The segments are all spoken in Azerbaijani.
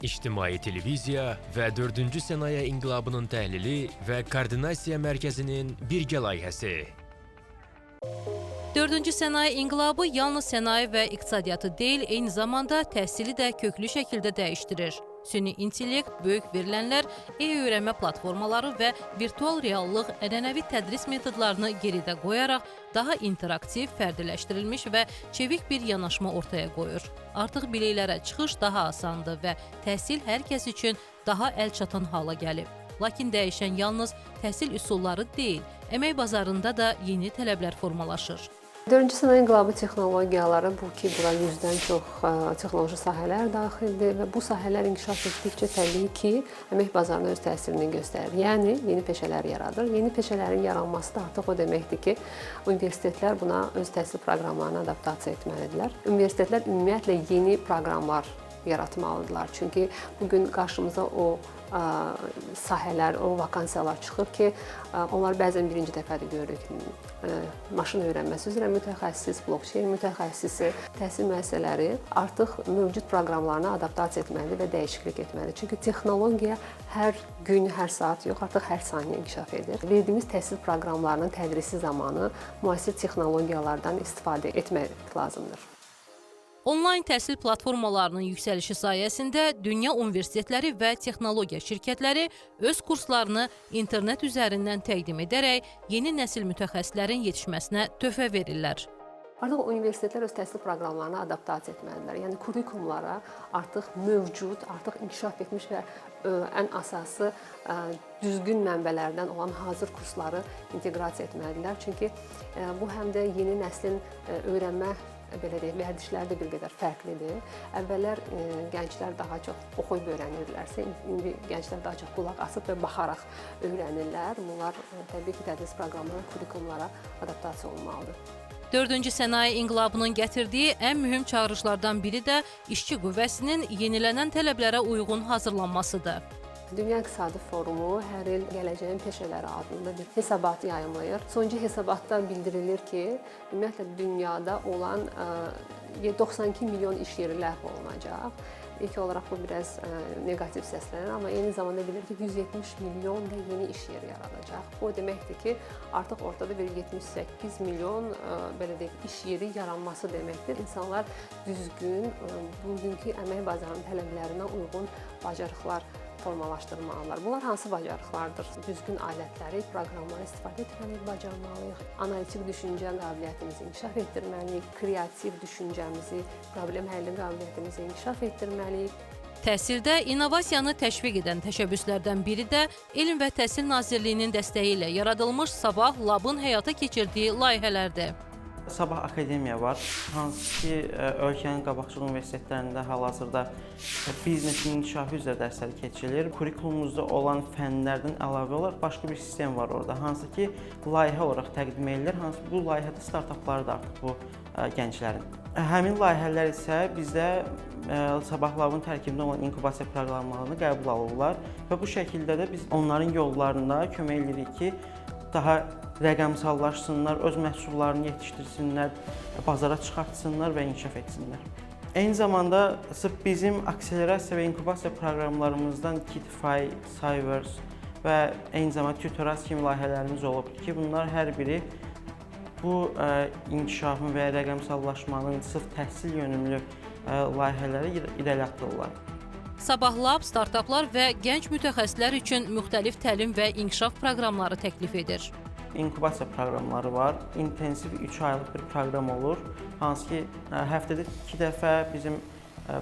İctimai televiziya və 4-cü sənaye inqilabının təhlili və koordinasiya mərkəzinin birgə layihəsi. 4-cü sənaye inqilabı yalnız sənaye və iqtisadiyyatı deyil, eyni zamanda təhsili də köklü şəkildə dəyişdirir. Süni intellekt, böyük verilənlər, e-öyrənmə platformaları və virtual reallıq ənənəvi tədris metodlarını geridə qoyaraq daha interaktiv, fərdiləşdirilmiş və çevik bir yanaşma ortaya qoyur. Artıq biliklərə çıxış daha asandır və təhsil hər kəs üçün daha əlçatan hala gəlib. Lakin dəyişən yalnız təhsil üsulları deyil, əmək bazarında da yeni tələblər formalaşır. 4-cü sənaye inqilabı texnologiyaları bu ki, bura 100-dən çox texnoloji sahələr daxildir və bu sahələr inkişaf etdikcə təbii ki, əmək bazarına öz təsirini göstərir. Yəni, yeni peşələr yaradır. Yeni peşələrin yaranması da artıq o deməkdir ki, universitetlər buna öz təhsil proqramlarına adaptasiya etməlidirlər. Universitetlər ümumiyyətlə yeni proqramlar yaratmalıdırlar. Çünki bugün qarşımıza o sahələr, o vakansiyalar çıxır ki, onlar bəzən birinci dəfədir görürük. Maşın öyrənməsi üzrə mütəxəssis, blockchain mütəxəssisi, təhsil müəssisələri artıq mövcud proqramlarına adaptasiya etməlidir və dəyişiklik etməlidir. Çünki texnologiya hər gün, hər saat yox, artıq hər saniyə inkişaf edir. Verdiyimiz təhsil proqramlarının tədrisi zamanı müasir texnologiyalardan istifadə etmək lazımdır. Onlayn təhsil platformalarının yüksəlişi sayəsində dünya universitetləri və texnologiya şirkətləri öz kurslarını internet üzərindən təqdim edərək yeni nəsil mütəxəssislərin yetişməsinə töhfə verirlər. Artıq universitetlər öz təhsil proqramlarına adaptasiya etməlidirlər. Yəni kurikulumlara artıq mövcud, artıq inkişaf etmiş və ən əsası düzgün mənbələrdən olan hazır kursları inteqrasiya etməlidirlər. Çünki bu həm də yeni nəslin öyrənmə belə deyək, vərdişləri də bir qədər fərqlidir. Əvvəllər gənclər daha çox oxuyub öyrənirlərsə, indi gənclər daha çox qulaq asıb və baxaraq öyrənirlər. Bunlar təbii ki, tədris proqramları, kurikulumlara adaptasiya olmalıdır. 4-cü sənaye inqilabının gətirdiyi ən mühüm çağırışlardan biri də işçi qüvvəsinin yenilənən tələblərə uyğun hazırlanmasıdır. Dünya İqtisadi Forumu hər il Gələcəyin Peşələri adında bir hesabat yayımlayır. Sonuncu hesabatda bildirilir ki, ümumiyyətlə dünyada olan 92 milyon iş yeri ləğv olunacaq. İlk olaraq bu biraz negativ səslənir, amma eyni zamanda bilir ki, 170 milyon da yeni iş yeri yaradacaq. Bu deməkdir ki, artıq ortada bir 78 milyon belə deyək, iş yeri yaranması deməkdir. İnsanlar düzgün, bugünkü əmək bazarının tələblərinə uyğun bacarıqlar formalaşdırmalılar. Bunlar hansı bacarıqlardır? Düzgün alətləri, proqramları istifadə etməliyik, bacarmalıyıq. Analitik düşüncə qabiliyyətimizi inkişaf etdirməliyik, kreativ düşüncəmizi, problem həlli qabiliyyətimizi inkişaf etdirməliyik. Təhsildə innovasiyanı təşviq edən təşəbbüslərdən biri də Elm və Təhsil Nazirliyinin dəstəyi ilə yaradılmış Sabah Lab'ın həyata keçirdiyi layihələrdir. Sabah Akademiya var, hansı ki, ölkənin qabaqcıl universitetlərində hal-hazırda biznesin inkişafı üzrə dərsləri keçirilir. Kurikulumumuzda olan fənlərdən əlavə olaraq başqa bir sistem var orada, hansı ki, layihə olaraq təqdim edilir. Hansı bu layihədə startapları da artıq bu gənclərin. Həmin layihələr isə bizdə Sabah Lab'ın tərkibində olan inkubasiya proqramlarını qəbul alırlar və bu şəkildə də biz onların yollarında kömək edirik ki, daha rəqəmsallaşsınlar, öz məhsullarını yetişdirsinlər, bazara çıxartsınlar və inkişaf etsinlər. Eyni zamanda sırf bizim akselerasiya və inkubasiya proqramlarımızdan KidFi, Cyvers və eyni zamanda Tutoraz kimi layihələrimiz olub ki, bunlar hər biri bu inkişafın və rəqəmsallaşmanın sırf təhsil yönümlü layihələri irəlilətdirlər. Sabah Lab startaplar və gənc mütəxəssislər üçün müxtəlif təlim və inkişaf proqramları təklif edir. İnkubasiya proqramları var. İntensiv 3 aylıq bir proqram olur. Hansı ki, həftədə 2 dəfə bizim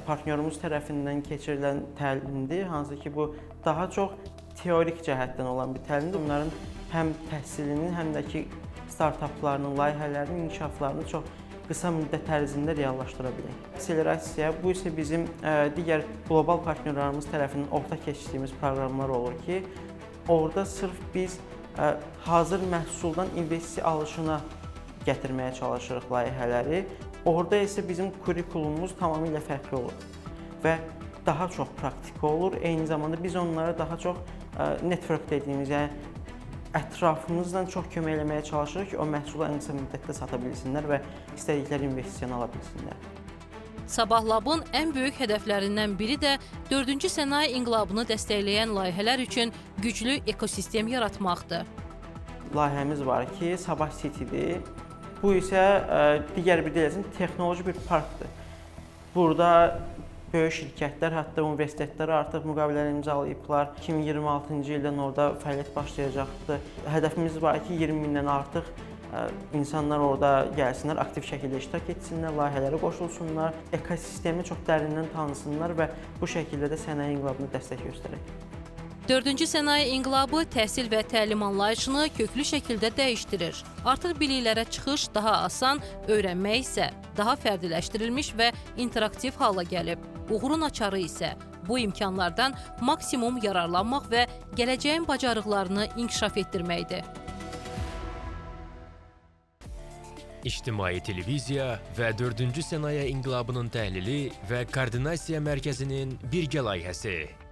partnyorumuz tərəfindən keçirilən təlimdir. Hansı ki, bu daha çox teorik cəhətdən olan bir təlimdir. Bunların həm təhsilinin, həm də ki, startaplarının, layihələrinin inkişaflarını çox qısa müddət ərzində reallaşdıra bilək. Akselerasiya, bu isə bizim digər qlobal partnyorlarımız tərəfindən orta keçdiyimiz proqramlar olur ki, orada sırf biz hazır məhsuldan investisiya alışına gətirməyə çalışırıq layihələri. Orada isə bizim kurikulumumuz tamamilə fərqli olur və daha çox praktik olur. Eyni zamanda biz onlara daha çox network dediyimiz, yəni ətrafımızdan çox kömək eləməyə çalışırıq ki, o məhsulu ən qısa müddətdə sata bilsinlər və istədikləri investisiyanı ala bilsinlər. Sabah Lab'ın ən böyük hədəflərindən biri də 4-cü sənaye inqilabını dəstəkləyən layihələr üçün güclü ekosistem yaratmaqdır. Layihəmiz var ki, Sabah City'dir. Bu isə digər bir deyilsin, texnoloji bir parkdır. Burada böyük şirkətlər, hətta universitetlər artıq müqavilələr imzalayıblar. 2026-cı ildən orada fəaliyyət başlayacaqdır. Hədəfimiz var ki, 20 mindən artıq insanlar orada gəlsinlər, aktiv şəkildə iştirak etsinlər, layihələrə qoşulsunlar, ekosistemi çox dərindən tanısınlar və bu şəkildə də sənaye inqilabına dəstək göstərək. 4-cü sənaye inqilabı təhsil və təlim anlayışını köklü şəkildə dəyişdirir. Artıq biliklərə çıxış daha asan, öyrənmək isə daha fərdiləşdirilmiş və interaktiv hala gəlib. Uğurun açarı isə bu imkanlardan maksimum yararlanmaq və gələcəyin bacarıqlarını inkişaf etdirməkdir. İctimai televiziya və 4-cü sənaye inqilabının təhlili və koordinasiya mərkəzinin birgə layihəsi.